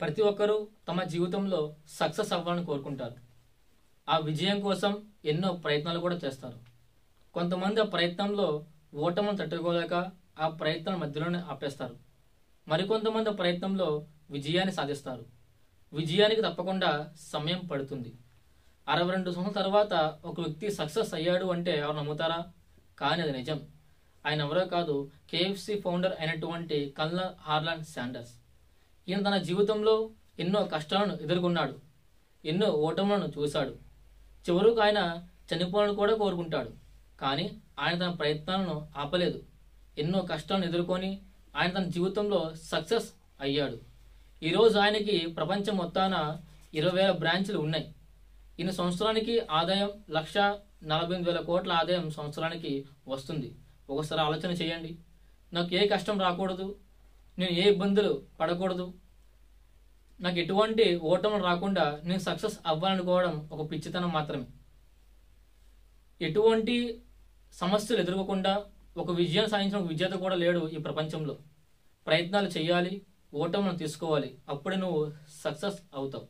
ప్రతి ఒక్కరూ తమ జీవితంలో సక్సెస్ అవ్వాలని కోరుకుంటారు. ఆ విజయం కోసం ఎన్నో ప్రయత్నాలు కూడా చేస్తారు. కొంతమంది ఆ ప్రయత్నంలో ఓటమిని తట్టుకోలేక ఆ ప్రయత్నం మధ్యలోనే ఆపేస్తారు. మరికొంతమంది ఆ ప్రయత్నంలో విజయాన్ని సాధిస్తారు. విజయానికి తప్పకుండా సమయం పడుతుంది. 62 సంవత్సరాల తర్వాత ఒక వ్యక్తి సక్సెస్ అయ్యాడు అంటే ఎవరు నమ్ముతారా? కానీ అది నిజం. ఆయన ఎవరో కాదు, KFC ఫౌండర్ అయినటువంటి కల్నల్ హార్లాండ్ శాండర్స్. ఈయన తన జీవితంలో ఎన్నో కష్టాలను ఎదుర్కొన్నాడు, ఎన్నో ఓటములను చూశాడు. చివరకు ఆయన చనిపోవాలని కూడా కోరుకుంటాడు. కానీ ఆయన తన ప్రయత్నాలను ఆపలేదు. ఎన్నో కష్టాలను ఎదుర్కొని ఆయన తన జీవితంలో సక్సెస్ అయ్యాడు. ఈరోజు ఆయనకి ప్రపంచం మొత్తాన 20,000 బ్రాంచ్లు ఉన్నాయి. ఈయన సంవత్సరానికి ఆదాయం 1,48,000 కోట్ల ఆదాయం సంవత్సరానికి వస్తుంది. ఒకసారి ఆలోచన చేయండి. నాకు ఏ కష్టం రాకూడదు, నేను ఏ ఇబ్బందులు పడకూడదు, నాకు ఎటువంటి ఓటములు రాకుండా నేను సక్సెస్ అవ్వాలనుకోవడం ఒక పిచ్చితనం మాత్రమే. ఎటువంటి సమస్యలు ఎదుర్కోకుండా ఒక విజయం సాధించిన ఒక విజేత కూడా లేడు ఈ ప్రపంచంలో. ప్రయత్నాలు చేయాలి, ఓటములను తీసుకోవాలి, అప్పుడే నువ్వు సక్సెస్ అవుతావు.